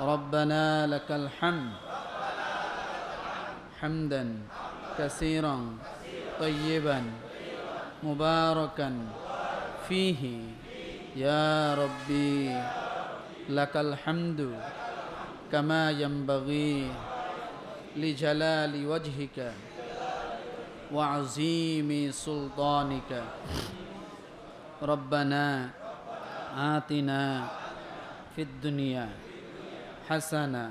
ربنا لك الحمد حمدا كثيرا طيبا مباركا فيه يا ربي لك الحمد كما ينبغي لجلال وجهك وعظيم سلطانك ربنا آتنا في الدنيا حسنة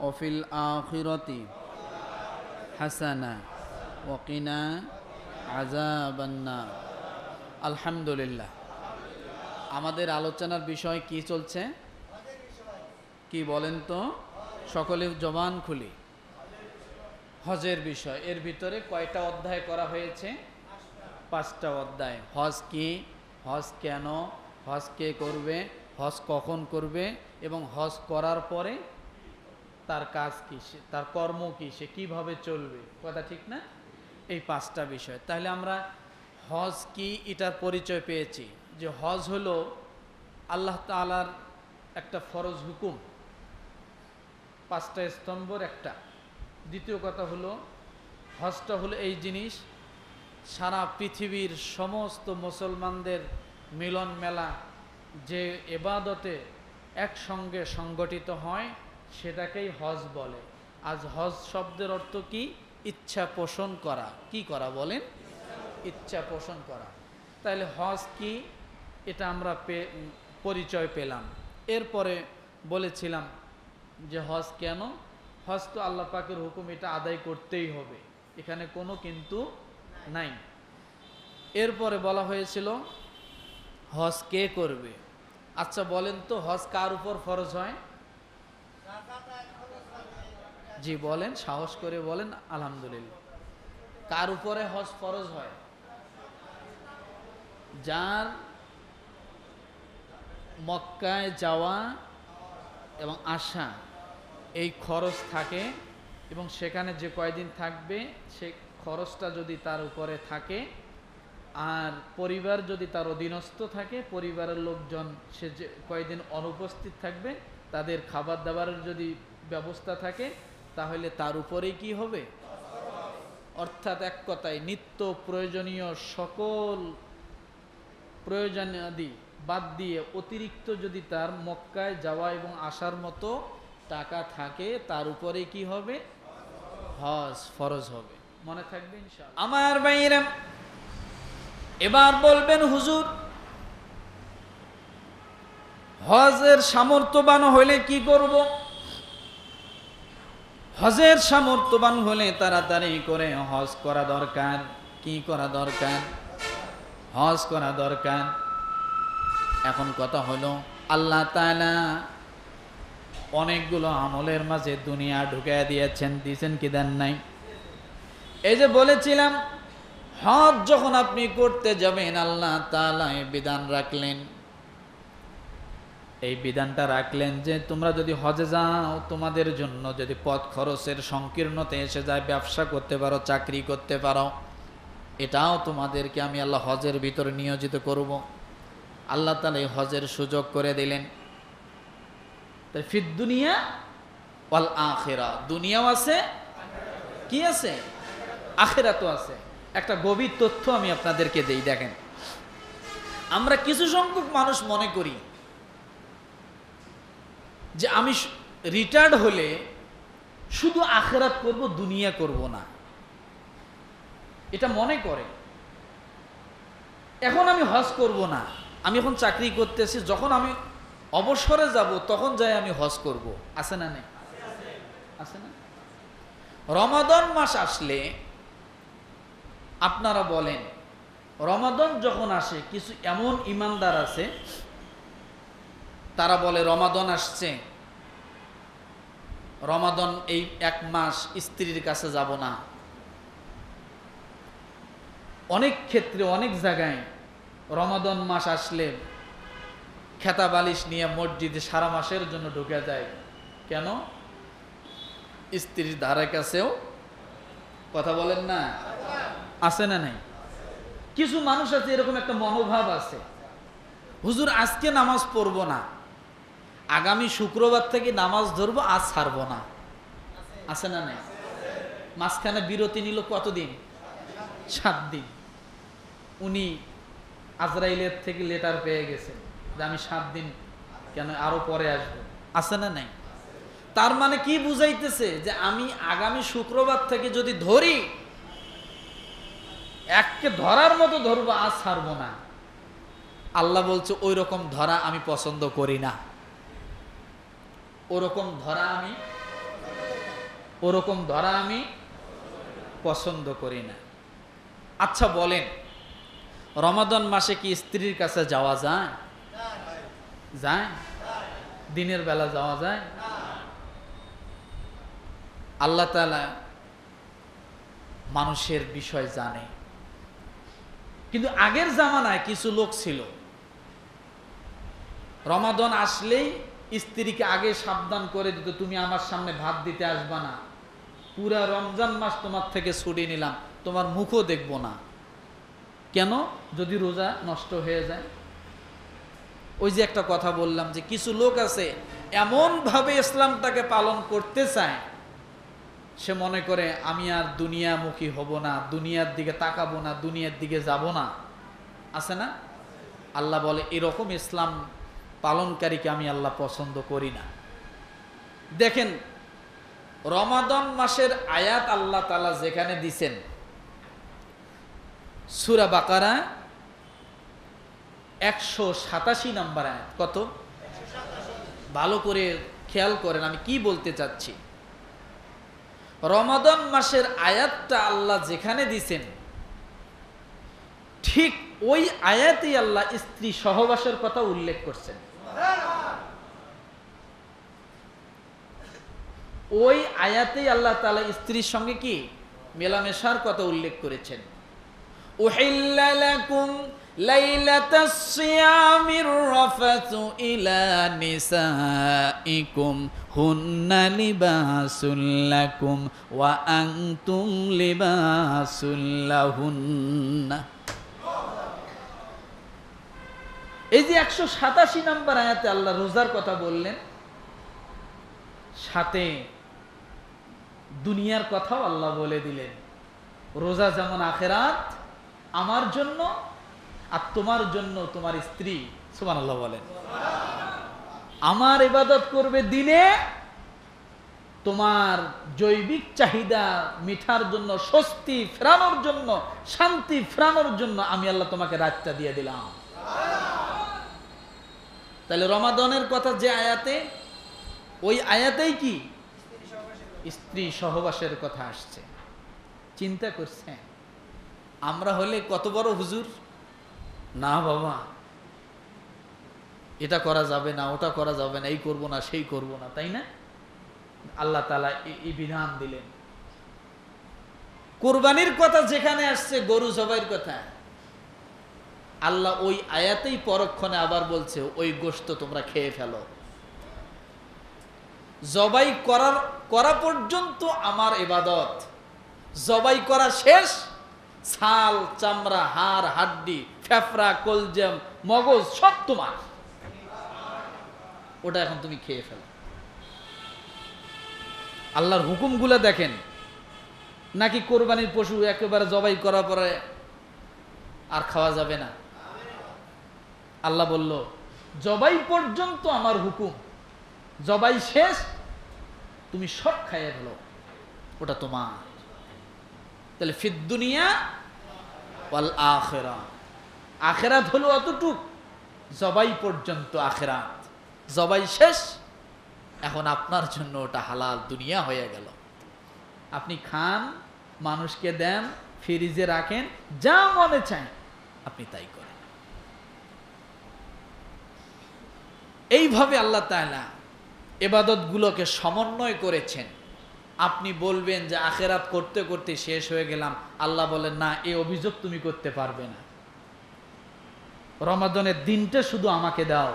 وفي الآخرة حسنة وقنا عذاب النار আলহামদুলিল্লাহ। আমাদের আলোচনার বিষয় কি চলছে? কি বলেন তো, সকলে জবান খুলি। হজের বিষয়। এর ভিতরে কয়টা অধ্যায় করা হয়েছে? 5টা অধ্যায়। হজ কি, হজ কেন, হজ কে করবে, হজ কখন করবে এবং হজ করার পরে তার কাজ কি, তার কর্ম কি, সে কিভাবে চলবে, কথা ঠিক না? এই 5টা বিষয়। তাহলে আমরা হজ কি এটার পরিচয় পেয়েছি যে হজ হলো আল্লাহ তাআলার একটা ফরজ হুকুম, 5টা স্তম্ভর একটা। দ্বিতীয় কথা হলো হজটা হলো এই জিনিস, সারা পৃথিবীর সমস্ত মুসলমানদের মিলন মেলা যে ইবাদতে একসঙ্গে সংগঠিত হয় সেটাকেই হজ বলে। আজ হজ শব্দের অর্থ কি? ইচ্ছা পোষণ করা। কি করা বলেন? ইচ্ছা পোষণ করা। তাহলে হজ কি এটা আমরা পরিচয় পেলাম। এরপরে বলেছিলাম যে হজ কেন, হজ তো আল্লাহ পাকের হুকুম, এটা আদায় করতেই হবে, এখানে কোনো কিন্তু নাই। এরপরে বলা হয়েছিল হজ কে করবে। আচ্ছা বলেন তো হজ কার উপর ফরজ হয়? জি বলেন, সাহস করে বলেন। আলহামদুলিল্লাহ। কার উপরে হজ ফরজ হয়? যার মক্কায় যাওয়া এবং আসা এই খরচ থাকে এবং সেখানে যে কয়দিন থাকবে সে খরচটা যদি তার উপরে থাকে, আর পরিবার যদি তার অধীনস্থ থাকে, পরিবারের লোকজন সে যে কয়দিন অনুপস্থিত থাকবে তাদের খাবার দাবারের যদি ব্যবস্থা থাকে, তাহলে তার উপরেই কি হবে? অর্থাৎ এক কথায় নিত্য প্রয়োজনীয় সকল প্রয়োজনাদি বাদ দিয়ে অতিরিক্ত যদি তার মক্কায় যাওয়া এবং আসার মতো টাকা থাকে, তার উপরে কি হবে? হজ ফরজ হবে। মনে থাকবে ইনশাআল্লাহ। আমার ভাইরা এবার বলবেন হুজুর হজের সামর্থ্যবান হলে কি করব? হজের সামর্থ্যবান হলে তাড়াতাড়ি করে হজ করা দরকার। কি করা দরকার? হজ করা দরকার। এখন কথা হলো আল্লাহ তাআলা অনেকগুলো আমলের মাঝে দুনিয়া ঢুকাইয়া দিয়েছেন, দিয়েছেন কি দেন নাই? এই যে বলেছিলাম হজ যখন আপনি করতে যাবেন আল্লাহ তাআলা এই বিধান রাখলেন, এই বিধানটা রাখলেন যে তোমরা যদি হজে যাও, তোমাদের জন্য যদি পথ খরচের সংকীর্ণতা এসে যায়, ব্যবসা করতে পারো, চাকরি করতে পারো, এটাও তোমাদেরকে আমি আল্লাহ হজের ভিতরে নিয়োজিত করব। আল্লাহ তাআলা এই হজের সুযোগ করে দিলেন। তাই ফিদ দুনিয়া ওয়াল আখিরা, দুনিয়াও আছে, কি আছে? আখিরাতও আছে। একটা গভীর তথ্য আমি আপনাদেরকে দেই, দেখেন। আমরা কিছু সংখ্যক মানুষ মনে করি যে আমি রিটায়ার্ড হলে শুধু আখিরাত করব, দুনিয়া করব না, এটা মনে করে। এখন আমি হজ করব না, আমি এখন চাকরি করতেছি, যখন আমি অবসরে যাব তখন যাই আমি হজ করব। আছে না নেই? আছে না? রমাদান মাস আসলে আপনারা বলেন, রমাদান যখন আসে কিছু এমন ইমানদার আছে তারা বলে রমাদান আসছে, রমাদান এই 1 মাস স্ত্রীর কাছে যাব না। অনেক ক্ষেত্রে অনেক জায়গায় রমাদান মাস আসলে খেতা বালিশ নিয়ে মসজিদে সারা মাসের জন্য ঢুকে যায়। কেন? স্ত্রীর ধারে কাছেও কথা বলেন না, আছে না নাই? কিছু মানুষ আছে এরকম একটা মনোভাব আছে, হুজুর আজকে নামাজ পড়বো না, আগামী শুক্রবার থেকে নামাজ ধরবো, আজ ছাড়বো না, আছে না নাই? মাঝখানে বিরতি নিল কতদিন? 7 দিন। উনি আজরাইলের থেকে লেটার পেয়ে গেছেন যে আমি 7 দিন কেন, আরো পরে আসবো, আছে না নাই? তার মানে কি বুঝাইতেছে যে আমি আগামী শুক্রবার থেকে যদি ধরি, এককে ধরার মতো ধরবো, আজ ছাড়বো না। আল্লাহ বলছে ওই রকম ধরা আমি পছন্দ করি না, ওরকম ধরা আমি পছন্দ করি না। আচ্ছা বলেন, রমাদান মাসে কি স্ত্রীর কাছে যাওয়া যায়? যায়? দিনের বেলা যাওয়া যায়? আল্লাহ তাআলা মানুষের বিষয় জানে। কিন্তু আগের জামানায় কিছু লোক ছিল, রমাদান আসলেই স্ত্রীকে আগে সাবধান করে দিত, তুমি আমার সামনে ভাত দিতে আসবা না, পুরা রমজান মাস তোমার থেকে ছুটি নিলাম, তোমার মুখও দেখব না। কেন? যদি রোজা নষ্ট হয়ে যায়। ওই যে একটা কথা বললাম যে কিছু লোক আছে এমন ভাবে ইসলামটাকে পালন করতে চায়, সে মনে করে আমি আর দুনিয়ামুখী হব না, দুনিয়ার দিকে তাকাবো না, দুনিয়ার দিকে যাব না, আছে না? আল্লাহ বলে এরকম ইসলাম পালনকারীকে আমি আল্লাহ পছন্দ করি না। দেখেন রমাদান মাসের আয়াত আল্লাহ তাআলা যেখানে দিছেন, সূরা বাকারা 187 নম্বর আয়াত। কত? ভালো করে খেয়াল করেন আমি কি বলতে চাচ্ছি। রমাদান মাসের আয়াতটা আল্লাহ যেখানে দিছেন, ঠিক ওই আয়াতেই আল্লাহ স্ত্রী সহবাসের কথা উল্লেখ করছেন। ওই আয়াতেই আল্লাহ তাআলা স্ত্রীর সঙ্গে কি মেলামেশার কথা উল্লেখ করেছেন। উহিল্লা লাকুম লাইলাতাস সিয়ামির রাফাতু ইলা নিসাইকুম হুন্না লিবাসুল লাকুম ওয়া আনতুম লিবাসুল লাহুন্না। এই যে 187 নম্বর আয়াতে আল্লাহ রোজার কথা বললেন, সাথে দুনিয়ার কথাও আল্লাহ বলে দিলেন। রোজা যেমন আখিরাত, আমার জন্য আর তোমার জন্য তোমার স্ত্রী, সুবহানাল্লাহ বলেন, আমার ইবাদত করবে দিনে, তোমার জৈবিক চাহিদা মিঠার জন্য, স্বস্তি ফেরানোর জন্য, শান্তি ফেরানোর জন্য আমি আল্লাহ তোমাকে রাতটা দিয়ে দিলাম। তাহলে রমাদানের কথা যে আয়াতে, ওই আয়াতেই কি স্ত্রী সহবাসের কথা আসছে। চিন্তা করছেন আমরা হলে কত বড় হুজুর, না বাবা এটা করা যাবে না, ওটা করা যাবে না, এই করব না, সেই করব না, তাই না? আল্লাহ তাআলা এই বিধান দিলেন। কুরবানির কথা যেখানে আসছে, গরু জবাইয়ের কথা, আল্লাহ ওই আয়াতেই পরক্ষণে আবার বলছে ওই গোশত তোমরা খেয়ে ফেলো। জবাই করা পর্যন্ত আমার ইবাদত, জবাই করা শেষ, ছাল চামড়া হাড় হাড্ডি ফেফড়া কলজম মগজ সব তোমার, ওটা এখন তুমি খেয়ে ফেলো। আল্লাহর হুকুমগুলো দেখেন। নাকি কোরবানির পশু একেবারে জবাই করার পরে আর খাওয়া যাবে না? আল্লাহ বলল জবাই পর্যন্ত আমার হুকুম, জবাই শেষ তুমি সব খাইয়ে ফেলো, ওটা তোমার। তাহলে ফিদ দুনিয়া ওয়াল আখিরা, আখিরাত হলো অতটুক, জবাই পর্যন্ত আখিরাত, জবাই শেষ এখন আপনার জন্য ওটা হালাল দুনিয়া হয়ে গেল। আপনি খান, মানুষকে দেন, ফ্রিজে রাখেন, যা মনে চায় আপনি তাই করেন। এইভাবে আল্লাহ তাআলা ইবাদতগুলোকে সমন্বয় করেছেন। আপনি বলবেন যে আখিরাত করতে করতে শেষ হয়ে গেলাম, আল্লাহ বলেন না, এই অভিযোগ তুমি করতে পারবে না। রমাদানের দিনটা শুধু আমাকে দাও,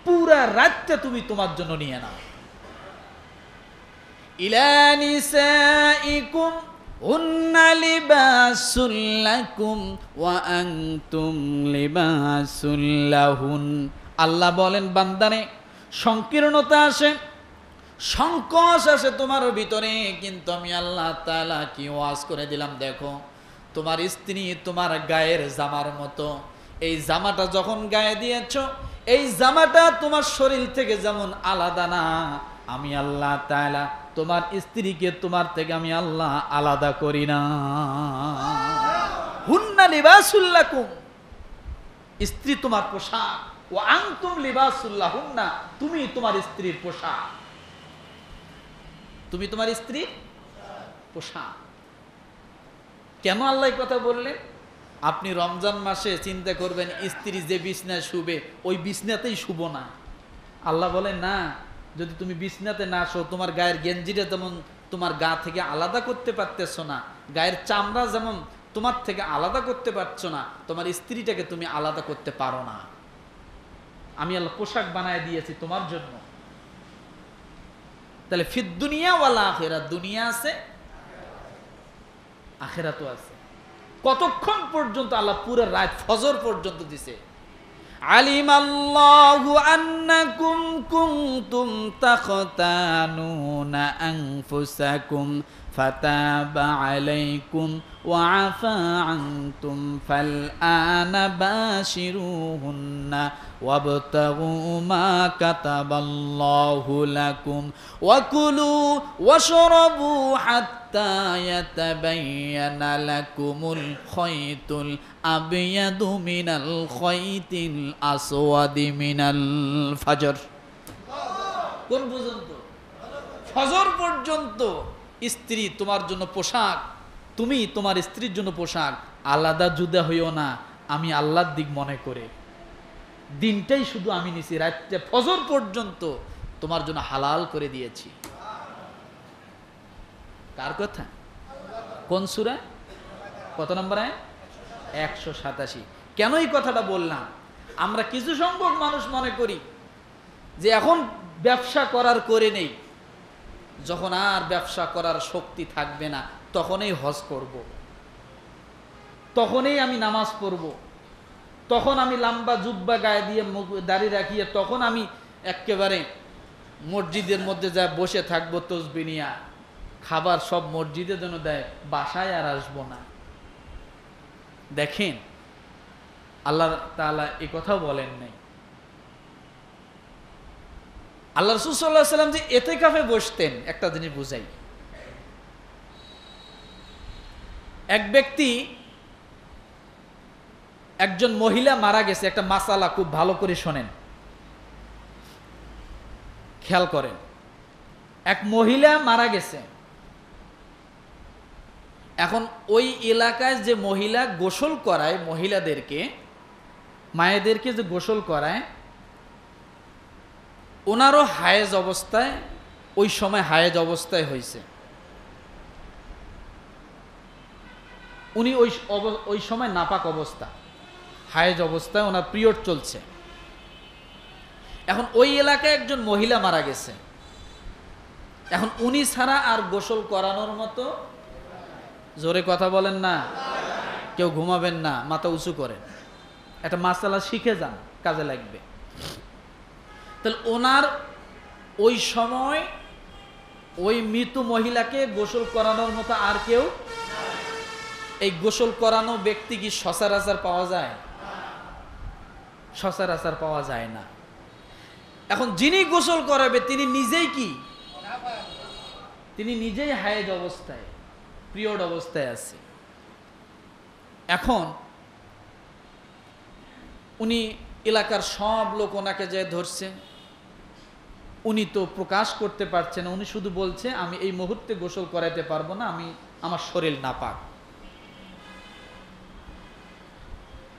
পুরা রাতটা তুমি তোমার জন্য নিয়ে নাও। ইলা নিসাইকুম হুন্না লিবাসুল লাকুম ওয়া আনতুম লিবাসুল লাহুন। আল্লাহ বলেন বান্দারে সংকীর্ণতা আসে, সংকোচ আসে তোমার ভিতরে, কিন্তু আমি আল্লাহ তাআলা কি ওয়াজ করে দিলাম, দেখো তোমার স্ত্রী তোমার গায়ের জামার মতো, এই জামাটা যখন গায়ে দিয়েছো, এই জামাটা তোমার শরীর থেকে যেমন আলাদা না, আমি আল্লাহ তাআলা তোমার স্ত্রীকে তোমার থেকে আমি আল্লাহ আলাদা করি না। হুন্না লিবাসুল লাকুম, স্ত্রী তোমার পোশাক, ও আনতুম লিবাসুল লাহুন্না, তুমি তোমার স্ত্রীর পোশাক, তুমি তোমার স্ত্রীর পোশাক। কেন আল্লাহ এই কথা বললেন? আপনি রমজান মাসে চিন্তা করবেন স্ত্রী যে বিছনায় শুবে ওই বিছনাতেই শুব না। আল্লাহ বলেন না, যদি তুমি বিছনাতে না শো, তোমার গায়ের গেঞ্জিটা যেমন তোমার গা থেকে আলাদা করতে পারতেছো না, গায়ের চামড়া যেমন তোমার থেকে আলাদা করতে পারছো না, তোমার স্ত্রীটাকে তুমি আলাদা করতে পারো না। আমি আল্লাহ পোশাক বানায় দিয়েছি তোমার জন্য। তাহলে ফিদ দুনিয়া ওয়াল আখিরা, দুনিয়া আছে, আখিরাতও আছে। কতক্ষণ পর্যন্ত? আল্লাহ পুরো রাত ফজর পর্যন্ত দিছে। আলিমাল্লাহু আন্নাকুম কুনতুম তাখতানুনা আনফুসাকুম ফাতাবা আলাইকুম ওয়া আফা আনতুম ফালআনা বাশিরুহুন্না ওয়াবতাগু মা কাতাবাল্লাহু লাকুম ওয়া কুলু ওয়াশরাবু হাত্তা ইয়াতাবায়ানা লাকুমুল খায়তুল আবয়াদু মিনাল খায়তিল আসওয়াদি মিনাল ফজর। কোন পর্যন্ত? ফজর পর্যন্ত স্ত্রী তোমার জন্য পোশাক, তুমি তোমার স্ত্রীর জন্য পোশাক। আলাদা জুদা হইও না, আমি আল্লাহর দিক মনে করে দিনটাই শুধু আমি নিছি, রাত্রে ফজর পর্যন্ত তোমার জন্য হালাল করে দিয়েছি। কার কথা? কোন সূরা? কত নম্বর আয়াত? 187। কেন এই কথাটা বললাম? আমরা কিছু সংখ্যক মানুষ মনে করি যে এখন ব্যবসা করার করে নেই, যখন আর ব্যবসা করার শক্তি থাকবে না তখনই হজ করব, তখনই আমি নামাজ পড়ব, তখন আমি লম্বা জুব্বা গায়ে দিয়ে দাড়ি রাখিয়ে তখন আমি একেবারে মসজিদের মধ্যে যা বসে থাকবো তসবিহ নিয়া, খাবার সব মসজিদের জন্য দেয়, বাসায় আর আসবো না। দেখেন আল্লাহ তাআলা এই কথাও বলেন নাই। আল্লাহ রাসূল সাল্লাল্লাহু আলাইহি ওয়াসাল্লাম যে ইতিকাফে বসতেন, একটা জিনিস বুঝাই। এক ব্যক্তি, একজন মহিলা মারা গেছে, একটা মাসালা খুব ভালো করে শোনেন, খেয়াল করেন। এক মহিলা মারা গেছে, এখন ওই এলাকায় যে মহিলা গোসল করায়, মহিলাদেরকে, মায়েদেরকে যে গোসল করায়, ওনারও হায়েজ অবস্থায়, ওই সময় হায়েজ অবস্থায় হয়েছে। উনি ওই সময় নাপাক অবস্থা, হায়েজ অবস্থায়, ওনার পিরিয়ড চলছে। এখন ওই এলাকায় একজন মহিলা মারা গেছে, এখন উনি ছাড়া আর গোসল করানোর মতো, জোরে কথা বলেন না, কেউ ঘুমাবেন না, মাথা উঁচু করেন, একটা মাসালা শিখে যান, কাজে লাগবে। তাহলে ওনার ওই সময় ওই মৃত মহিলাকে গোসল করানোর মতো আর কেউ, এই গোসল করানো ব্যক্তি কি সচরাচর পাওয়া যায়? সচরাচর পাওয়া যায় না। এখন যিনি গোসল করাবে তিনি নিজেই কি? তিনি নিজেই হায়েজ অবস্থায়, পিরিয়ড অবস্থায় আছে। এখন উনি এলাকার সব লোক ওনাকে যে ধরছে, উনি তো প্রকাশ করতে পারছে না, উনি শুধু বলছে আমি এই মুহূর্তে গোসল করাতে পারবো না, আমার শরীর নাপাক।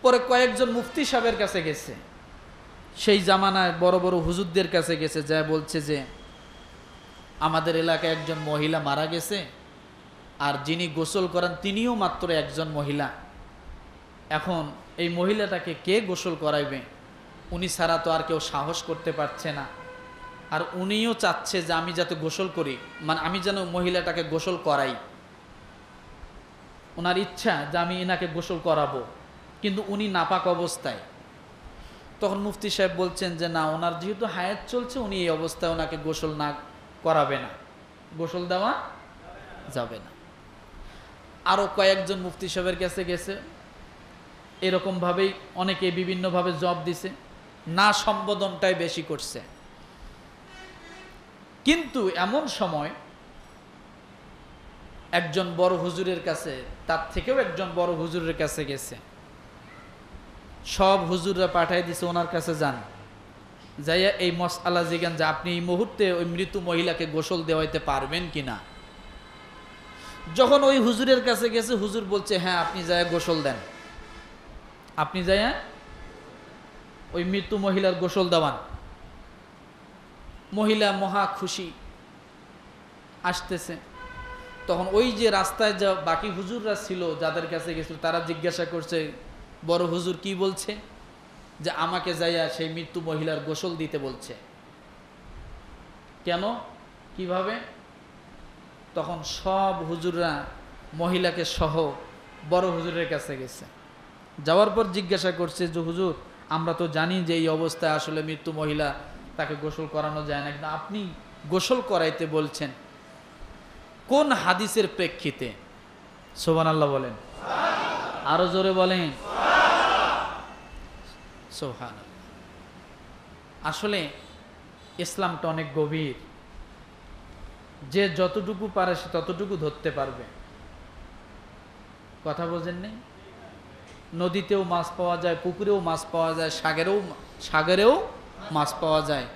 পরে কয়েকজন মুফতি সাহেবের কাছে গেছে, সেই জামানায় বড় বড় হুজুরদের কাছে গেছে, যা বলছে যে আমাদের এলাকায় একজন মহিলা মারা গেছে, আর যিনি গোসল করান তিনিও মাত্র একজন মহিলা। এখন এই মহিলাটাকে কে গোসল করাইবে? উনি ছাড়া তো আর কেউ সাহস করতে পারছে না, আর উনিও চাচ্ছে যে আমি যাতে গোসল করি, মানে আমি যেন মহিলাটাকে গোসল করাই। ওনার ইচ্ছা যে আমি এনাকে গোসল করাবো, কিন্তু উনি নাপাক অবস্থায়। তখন মুফতি সাহেব বলছেন যে না, ওনার যেহেতু হায়াত চলছে, উনি এই অবস্থায় ওনাকে গোসল না করাবে না, গোসল দেওয়া যাবে না। আরো কয়েকজন মুফতি সাহেবের কাছে গেছে, এরকম ভাবেই অনেকে বিভিন্নভাবে জবাব দিছে, না সম্বোধনটাই বেশি করছে। কিন্তু এমন সময় একজন বড় হুজুরের কাছে, তার থেকেও একজন বড় হুজুরের কাছে গেছে, সব হুজুররা পাঠাই দিছে ওনার কাছে যান, যাইয়া এই মসআলা জিজ্ঞান যে আপনি এই মুহূর্তে ওই মৃত মহিলাকে গোসল দেওয়াইতে পারবেন কিনা। যখন ওই হুজুরের কাছে গেছে, হুজুর বলছে হ্যাঁ আপনি যাইয়া গোসল দেন, আপনি যাইয়া ওই মৃত্যু মহিলার গোসল দেওয়ান। মহিলা মহা খুশি, আসতেছে। তখন ওই যে রাস্তায় যা বাকি হুজুররা ছিল যাদের কাছে গেছিল, তারা জিজ্ঞাসা করছে বড় হুজুর কি বলছে, যে আমাকে যাইয়া সেই মৃত্যু মহিলার গোসল দিতে বলছে। কেন, কিভাবে? তখন সব হুজুররা মহিলাকে সহ বড় হুজুরের কাছে গেছে। যাওয়ার পর জিজ্ঞাসা করছে যে হুজুর, আমরা তো জানি যে এই অবস্থায় আসলে মৃত্যু মহিলা, তাকে গোসল করানো যায় না, কিন্তু আপনি গোসল করাইতে বলছেন কোন হাদিসের প্রেক্ষিতে? সুবহানাল্লাহ বলেন, আরো জোরে বলেন সুবহানাল্লাহ। আসলে ইসলামটা অনেক গভীর, যে যতটুকু পারে সে ততটুকু ধরতে পারবে। কথা বোঝেন নেই? নদীতেও মাছ পাওয়া যায়, পুকুরেও মাছ পাওয়া যায়, সাগরেও মাছ পাওয়া যায়।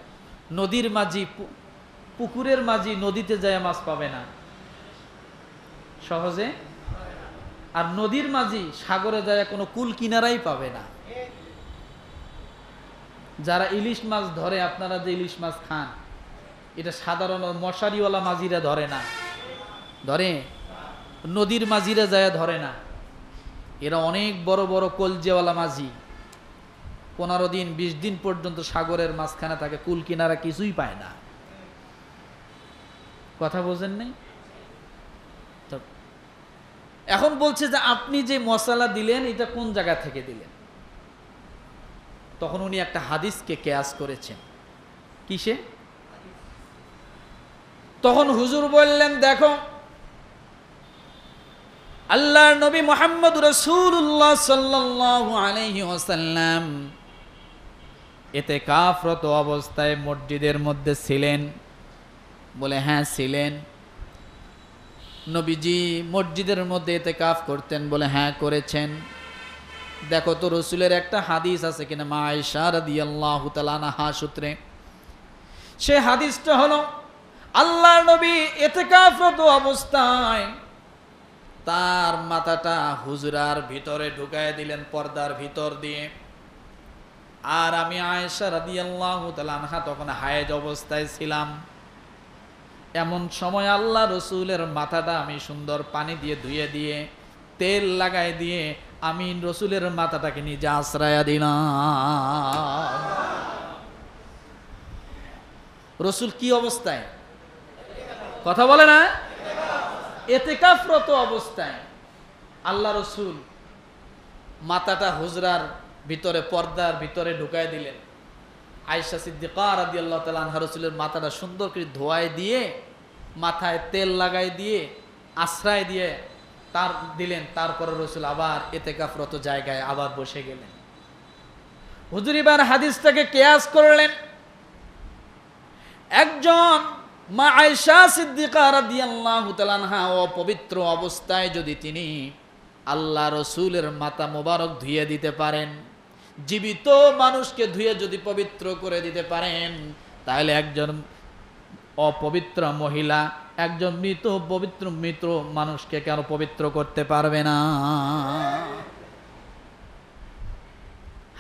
নদীর মাঝি, পুকুরের মাঝি নদীতে যায় মাছ পাবে না সহজে, আর নদীর মাঝি সাগরে যায় কোনো কুল কিনারাই পাবে না। যারা ইলিশ মাছ ধরে, আপনারা যে ইলিশ মাছ খান, এটা সাধারণ মশারিওয়ালা মাঝিরা ধরে না, ধরে নদীর মাঝিরা যায় ধরে না। এরা অনেক বড় বড় কলজেওয়ালা মাঝি, 15 দিন 20 দিন পর্যন্ত সাগরের মাঝখানে থাকে, কুল কিনারা কিছুই পায় না। কথা বোঝেন নাই? এখন বলছে যে আপনি যে মশালা দিলেন এটা কোন জায়গা থেকে দিলেন? তখন উনি একটা হাদিসকে কিয়াস করেছেন। কিসে? তখন হুজুর বললেন, দেখো আল্লাহর নবী মুহাম্মদ রাসূলুল্লাহ সাল্লাল্লাহু আলাইহি ওয়াসাল্লাম ইতিকাফরত অবস্থায় মসজিদের মধ্যে ছিলেন। বলে হ্যাঁ ছিলেন। নবীজি মসজিদের মধ্যে ইতিকাফ করতেন? বলে হ্যাঁ করেছেন। দেখো তো রসুলের একটা হাদিস আছে কিনা মা আয়েশা রাদিয়াল্লাহু তাআলা আনহা সূত্রে। সে হাদিসটা হলো, আল্লাহর নবী ইতিকাফরত অবস্থায় তার মাথাটা হুজরার ভিতরে ঢুকায় দিলেন পর্দার ভিতর দিয়ে। আর আমি আয়েশা রাদিয়াল্লাহু তাআলা আনহা তখন হায়েজ অবস্থায় ছিলাম। এমন সময় আল্লাহ রসুলের মাথাটা আমি সুন্দর পানি দিয়ে ধুয়ে দিয়ে তেল লাগাই দিয়ে আমি রসুলের মাথাটাকে নিজে আশ্রয়া দিলাম। রসুল কি অবস্থায়? কথা বলে না? ইতিকাফরত অবস্থায় আল্লাহ রসুল মাথাটা হুজরার ভিতরে পর্দার ভিতরে ঢুকায় দিলেন। আয়েশা সিদ্দিকা রাদিয়াল্লাহু তাআলা আনহা রসুলের মাথাটা সুন্দর করে ধোয়ায় দিয়ে, মাথায় তেল লাগাই দিয়ে, আশ্রয় দিয়ে তার দিলেন। তারপরে রসুল আবার ইতিকাফরত জায়গায় আবার বসে গেলেন। হুজুর এবার হাদিসটাকে কিয়াস করলেন। একজন মা আয়েশা সিদ্দিকা রাদিয়াল্লাহু তাআলা আনহা অপবিত্র অবস্থায় যদি তিনি আল্লাহ রসুলের মাথা মোবারক ধুয়ে দিতে পারেন, জীবিত মানুষকে ধুয়ে যদি পবিত্র করে দিতে পারেন, তাহলে একজন অপবিত্র মহিলা একজন মৃত মানুষকে কেন পবিত্র করতে পারবে না?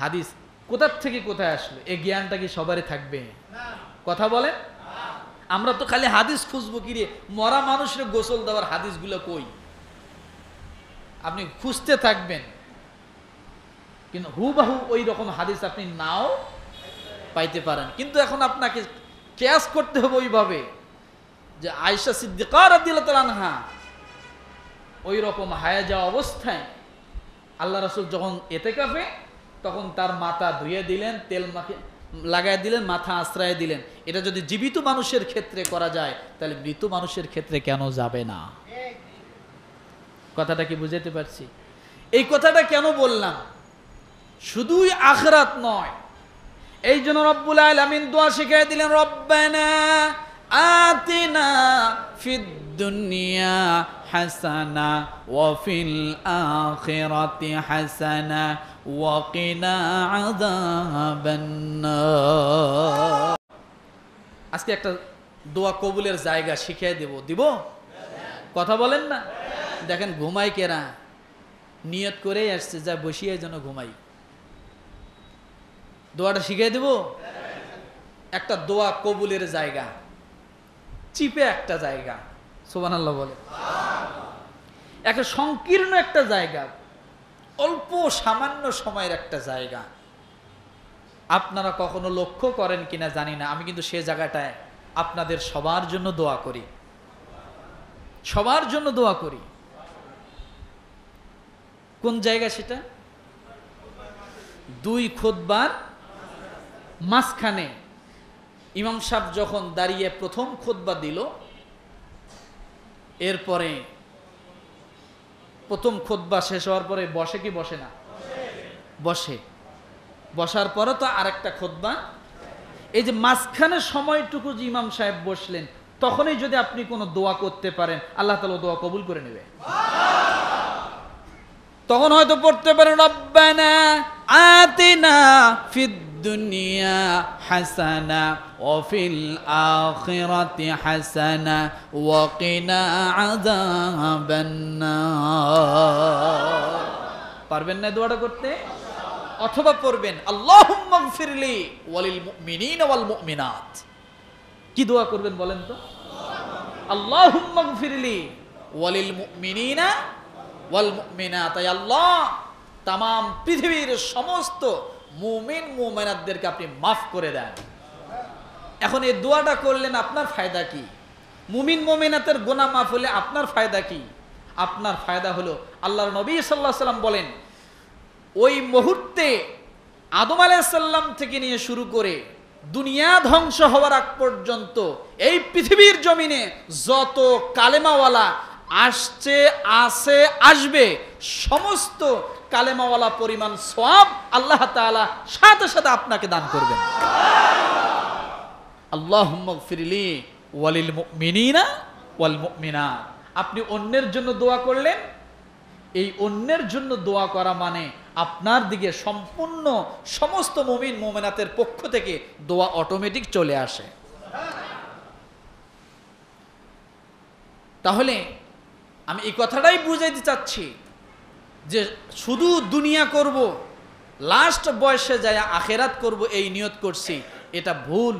হাদিস কোথার থেকে কোথায় আসলো? এই জ্ঞানটা কি সবারই থাকবে? কথা বলেন। আমরা তো খালি হাদিস খুঁজবো, কি রে মরা মানুষের গোসল দেওয়ার হাদিসগুলো কই? আপনি খুঁজতে থাকবেন, কিন্তু হুবাহু ওই রকম হাদিস আপনি নাও পাইতে পারেন। কিন্তু এখন আপনাকে কিয়াস করতে হবে ওইভাবে যে আয়েশা সিদ্দিকা রাদিয়াল্লাহু তাআলা আনহা ওই রকম হায়াজা অবস্থায় আল্লাহ রাসূল যখন ইতিকাফে তখন তার মাথা ধুয়ে দিলেন, তেল লাগাই দিলেন, মাথা আশ্রয় দিলেন। এটা যদি জীবিত মানুষের ক্ষেত্রে করা যায়, তাহলে মৃত মানুষের ক্ষেত্রে কেন যাবে না? কথাটা কি বুঝাতে পারছি? এই কথাটা কেন বললাম? শুধুই আখিরাত নয়, এই জন্য রব্বুল আলামিন দোয়া শিখিয়ে দিলেন, রব্বানা আতিনা ফিদ দুনিয়া হাসানা ওয়া ফিল আখিরাতি হাসানা ওয়া কিনা আযাবান নার। আজকে একটা দোয়া কবুলের জায়গা শিখিয়ে দিব। কথা বলেন না? দেখেন ঘুমাই কেরা, নিয়ত করেই আসছে যা বসিয়ে যেন ঘুমাই। দোয়াটা শিখিয়ে দেব। একটা দোয়া কবুলের জায়গা, চিপে একটা জায়গা, সুবহানাল্লাহ বলে। একটা সংকীর্ণ একটা জায়গা, অল্প সামান্য সময়ের একটা জায়গা। আপনারা কখনো লক্ষ্য করেন কিনা জানি না, আমি কিন্তু সে জায়গাটায় আপনাদের সবার জন্য দোয়া করি, সবার জন্য দোয়া করি। কোন জায়গা সেটা? দুই খুতবার মাঝখানে ইমাম সাহেব যখন দাঁড়িয়ে প্রথম খুতবা দিল, এরপরে প্রথম খুতবা শেষ হওয়ার পরে বসে কি বসে না? বসে। বসার পরে তো আরেকটা খুতবা। এই যে মাঝখানে সময়টুকু যে ইমাম সাহেব বসলেন, তখনই যদি আপনি কোনো দোয়া করতে পারেন, আল্লাহ তাআলা দোয়া কবুল করে নেবে। তখন হয়তো পড়তে পারেন, রব্বানা আতিনা ফিদ দুনিয়া হাসানা ওয়া ফিল আখিরাতি হাসানা ওয়া কিনা আযাবান নার। পারবেন না দোয়াটা করতে? অথবা পড়বেন, আল্লাহুম্মা গফিরলি ওয়ালিল মুমিনিনা ওয়াল মুমিনাত। কি দোয়া করবেন বলেন তো? আল্লাহুম্মা গফিরলি ওয়ালিল মুমিনিনা ওয়াল মুমিনাত। আল্লাহ, তামাম পৃথিবীর সমস্ত মুমিন মুমিনাতদেরকে আপনি মাফ করে দেন। এখন এই দোয়াটা করলেন, আপনার ফায়দা কি? মুমিন মুমিনাতের গুনাহ মাফ হলে আপনার ফায়দা কি? আপনার ফায়দা হলো, আল্লাহর নবী সাল্লাল্লাহু আলাইহি সাল্লাম বলেন, ওই মুহূর্তে আদম আলাইহিস সালাম থেকে নিয়ে শুরু করে দুনিয়া ধ্বংস হওয়ার আগ পর্যন্ত এই পৃথিবীর জমিনে যত কালেমাওয়ালা আসছে, আছে, আসবে, সমস্ত কালেমাওয়ালা পরিমাণ সওয়াব আল্লাহ তাআলা সাথে সাথে আপনাকে দান করবেন। আল্লাহুম্মা গফিরলি ওয়ালিল মুমিনিনা ওয়াল মুমিনাত। আপনি অন্যের জন্য দোয়া করলেন, এই অন্যের জন্য দোয়া করা মানে আপনার দিকে সম্পূর্ণ সমস্ত মুমিন মুমিনাতের পক্ষ থেকে দোয়া অটোমেটিক চলে আসে। তাহলে আমি এই কথাটাই বুঝাইতে চাচ্ছি যে শুধু দুনিয়া করব, লাস্ট বয়সে যায় আখেরাত করব, এই নিয়ত করছি, এটা ভুল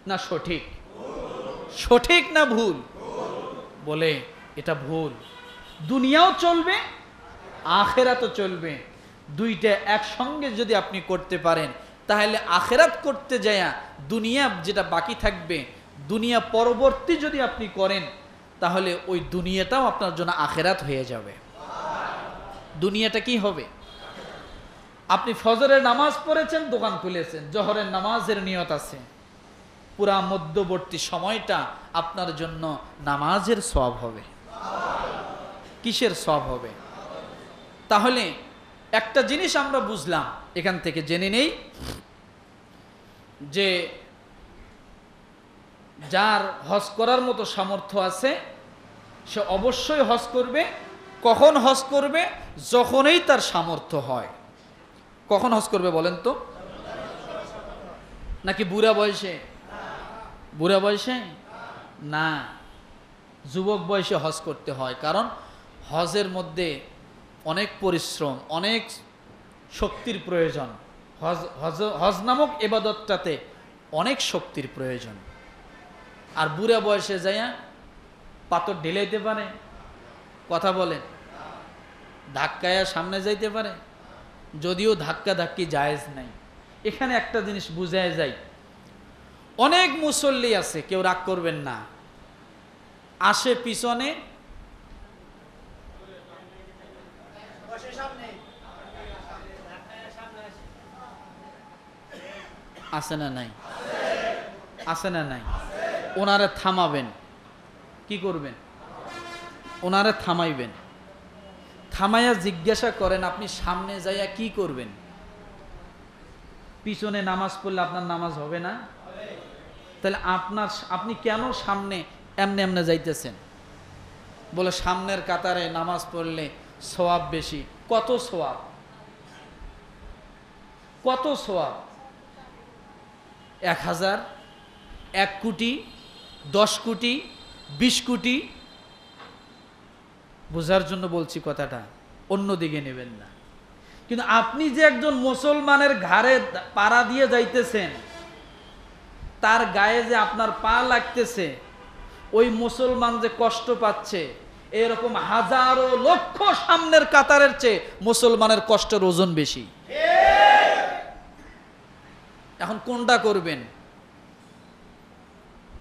না সঠিক? সঠিক না ভুল? বলে এটা ভুল। দুনিয়াও চলবে, আখেরাতও চলবে। দুইটা একসঙ্গে যদি আপনি করতে পারেন, তাহলে আখেরাত করতে যায় দুনিয়া যেটা বাকি থাকবে, দুনিয়া পরবর্তী যদি আপনি করেন, তাহলে ওই দুনিয়াটাও আপনার জন্য আখেরাত হয়ে যাবে। দুনিয়াটা কি হবে? আপনি ফজরের নামাজ পড়েছেন, দোকান খুলেছেন, জোহরের নামাজের নিয়ত আছে, পুরা মধ্যবর্তী সময়টা আপনার জন্য নামাজের সওয়াব হবে। কিসের সওয়াব হবে? তাহলে একটা জিনিস আমরা বুঝলাম, এখান থেকে জেনে নেই যে যার হজ করার মতো সামর্থ্য আছে সে অবশ্যই হজ করবে। কখন হজ করবে? যখনই তার সামর্থ্য হয়। কখন হজ করবে বলেন তো? নাকি বুড়া বয়সে? বুড়া বয়সে না, যুবক বয়সে হজ করতে হয়। কারণ হজের মধ্যে অনেক পরিশ্রম, অনেক শক্তির প্রয়োজন। হজ নামক ইবাদতটাতে অনেক শক্তির প্রয়োজন। আর বুড়া বয়সে যাইয়া পাথর ঢেলাইতে পারে? কথা বলেন, ধাক্কায়া সামনে যাইতে পারে? যদিও ধাক্কা ধাক্কি জায়েজ নাই। এখানে একটা জিনিস বুঝায় যায়, অনেক মুসল্লি আছে, কেউ রাগ করবেন না, আসে পিছনে, আছে না নাই? আছে না নাই? ওনারে থামাবেন, কি করবেন? ওনারে থামাইবেন, থামাইয়া জিজ্ঞাসা করেন আপনি সামনে যাইয়া কি করবেন? পিছনে নামাজ পড়লে আপনার নামাজ হবে না? তাহলে আপনি কেন সামনে এমনে এমনে যাইতেছেন? বলে সামনের কাতারে নামাজ পড়লে সওয়াব বেশি। কত সওয়াব? কত সওয়াব? 1000, 1 কোটি, 10 কোটি, 20 কোটি? বোঝার জন্য বলছি কথাটা, অন্যদিকে নেবেন না। কিন্তু আপনি যে একজন মুসলমানের ঘাড়ে পাড়া দিয়ে যাইতেছেন, তার গায়ে যে আপনার পা লাগতেছে, ওই মুসলমান যে কষ্ট পাচ্ছে, এরকম হাজারো লক্ষ সামনের কাতারের চেয়ে মুসলমানের কষ্টের ওজন বেশি। এখন কোনটা করবেন?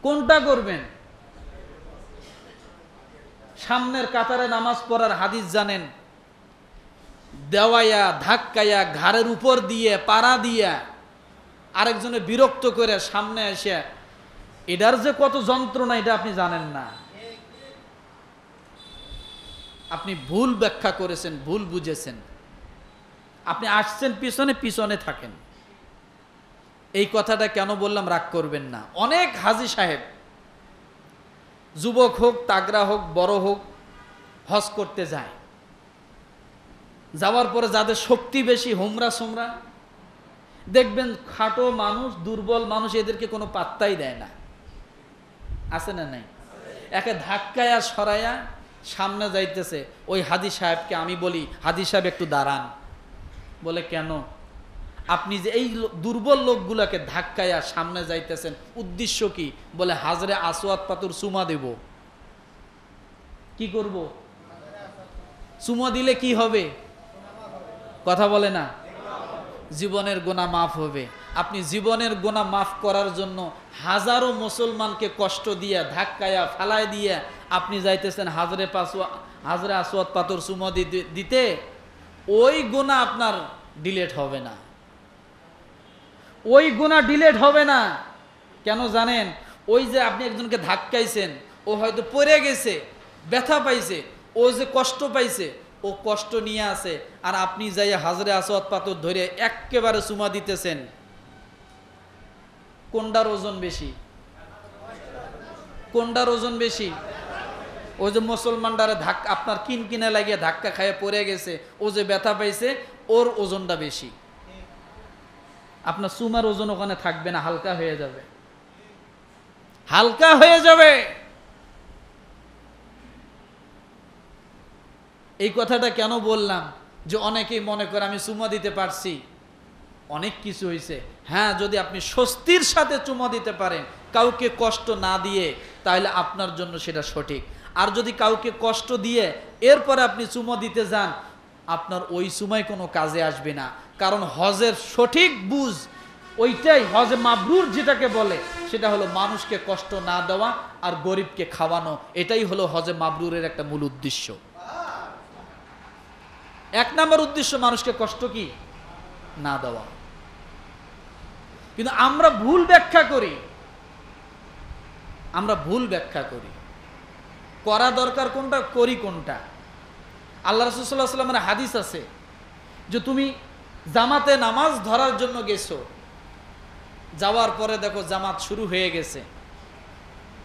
কোনটা করবেন? সামনের কাতারে নামাজ পড়ার হাদিস জানেন, দেওয়াইয়া ধাক্কাইয়া ঘাড়ের উপর দিয়ে পাড়া দিয়া আরেকজনে বিরক্ত করে সামনে এসে, এটার যে কত যন্ত্রণা এটা আপনি জানেন না। আপনি ভুল ব্যাখ্যা করেছেন, ভুল বুঝেছেন। আপনি আসছেন পিছনে, পিছনে থাকেন। এই কথাটা কেন বললাম রাগ করবেন না। অনেক হাজী সাহেব, যুবক হোক, তাগড়া হোক, বড় হোক, হজ করতে যায়। যাওয়ার পরে যাদের শক্তি বেশি, হোমরা সোমরা, দেখবেন খাটো মানুষ, দুর্বল মানুষ, এদেরকে কোনো পাত্তাই দেয় না। আছে না নাই? একে ধাক্কায়া সরাইয়া সামনে যাইতেছে। ওই হাজী সাহেবকে আমি বলি, হাজী সাহেব একটু দাঁড়ান। বলে কেন? আপনি যে এই দুর্বল লোকগুলোকে ধাক্কায়া সামনে যাইতেছেন, উদ্দেশ্য কি? বলে হাজরে আসওয়াদ পাথর চুমা দেব। কি করব? চুমা দিলে কি হবে? কথা বলে না? জীবনের গুনাহ মাফ হবে। আপনি জীবনের গুনাহ মাফ করার জন্য হাজারো মুসলমানকে কষ্ট দিয়ে, ধাক্কায়া ফালায় দিয়ে আপনি যাইতেছেন হাজরে আসওয়াদ পাথর চুমা দিতে। ওই গুনাহ আপনার ডিলেট হবে না। ওই গুনাহ ডিলেট হবে না। কেন জানেন? ওই যে আপনি একজনকে ধাক্কাইছেন, ও হয়তো পড়ে গেছে, ব্যথা পাইছে, ও যে কষ্ট পাইছে, ও কষ্ট নিয়ে আসে, আর আপনি যাই হাজরে আসওয়াদ পাথর ধরে একেবারে চুমা দিতেছেন। কোনটার ওজন বেশি? কোনটার ওজন বেশি? ও যে মুসলমানটারে ধাক্কা, আপনার কিনকিনে লাগিয়ে ধাক্কা খাইয়ে পড়ে গেছে, ও যে ব্যথা পাইছে, ওর ওজনটা বেশি। আপনার চুমার ওজন ওখানে থাকবে না, হালকা হয়ে যাবে, হালকা হয়ে যাবে। এই কথাটা কেন বললাম? যে অনেকেই মনে করে আমি চুমা দিতে পারছি, অনেক কিছু হয়েছে। হ্যাঁ, যদি আপনি স্বস্তির সাথে চুমা দিতে পারেন, কাউকে কষ্ট না দিয়ে, তাহলে আপনার জন্য সেটা সঠিক। আর যদি কাউকে কষ্ট দিয়ে এরপরে আপনি চুমা দিতে যান, আপনার ওই চুমাই কোনো কাজে আসবে না। কারণ হজের সঠিক বুঝ ওইটাই, হজে মাবরুর যেটাকে বলে, সেটা হলো মানুষকে কষ্ট না দেওয়া আর গরিবকে খাওয়ানো। এটাই হলো হজে মাবরুরের একটা মূল উদ্দেশ্য। 1 নম্বর উদ্দেশ্য মানুষকে কষ্ট কি না দেওয়া। কিন্তু আমরা ভুল ব্যাখ্যা করি, আমরা ভুল ব্যাখ্যা করি। করা দরকার কোনটা, করি কোনটা। আল্লাহ রাসূল সাল্লাল্লাহু আলাইহি ওয়াসাল্লামের হাদিস আছে যে তুমি জামাতে নামাজ ধরার জন্য গেছো, যাওয়ার পরে দেখো জামাত শুরু হয়ে গেছে,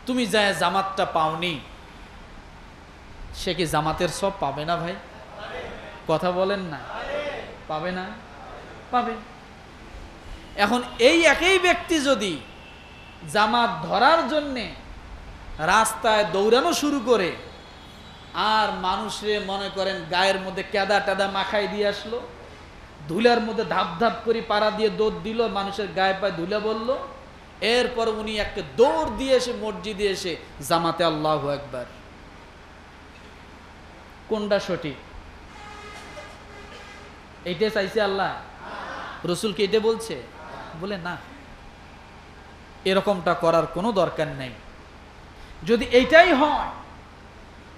তুমি যায় জামাতটা পাওনি, সে কি জামাতের সব পাবে না ভাই? কথা বলেন না, পাবে না? পাবে। এখন এই একই ব্যক্তি যদি জামাত ধরার জন্যে রাস্তায় দৌড়ানো শুরু করে, আর মানুষে মনে করেন গায়ের মধ্যে কেদা টেদা মাখাই দিয়ে আসলো, ধুলার মধ্যে ধাপ ধাপ করে পাড়া দিয়ে দৌড় দিল, মানুষের গায়ে পায়ে ধুলা বলল, এরপর উনি একটা দৌড় দিয়ে এসে মসজিদে এসে জামাতে আল্লাহু আকবার। কোনটা সঠিক? এইটা চাইছে আল্লাহ? রসুল কি এটা বলছে? বলে না, এরকমটা করার কোনো দরকার নেই। যদি এইটাই হয়,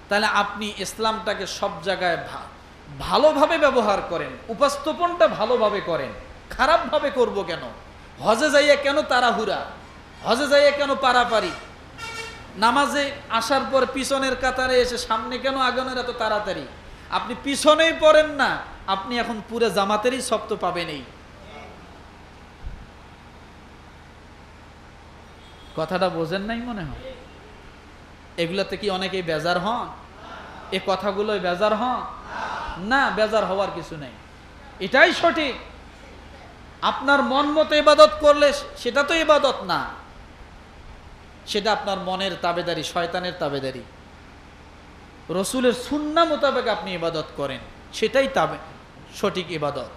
তাহলে আপনি ইসলামটাকে সব জায়গায় ভালোভাবে ব্যবহার করেন, উপস্থাপনটা ভালোভাবে করেন। খারাপভাবে করব কেন? হজে যাইয়া কেন তাড়াহুড়া, হজে যাইয়া কেন পারাপারি, নামাজে আসার পর পিছনের কাতারে এসে সামনে কেন আগানোর এত তাড়াতাড়ি? আপনি পিছনেই পড়েন না, আপনি এখন পুরো জামাতেরই সব তো পাবেনই। কথাটা বোঝেন নাই মনে হয়? এগুলাতে কি অনেকেই বেজার হন? এ কথাগুলোই বেজার হন না? বেজার হওয়ার কিছু নেই, এটাই সঠিক। আপনার মন মতো ইবাদত করলে সেটা তো ইবাদত না, সেটা আপনার মনের তাবেদারি, শয়তানের তাবেদারি। রসুলের সুন্নাহ মোতাবেক আপনি ইবাদত করেন, সেটাই সঠিক ইবাদত।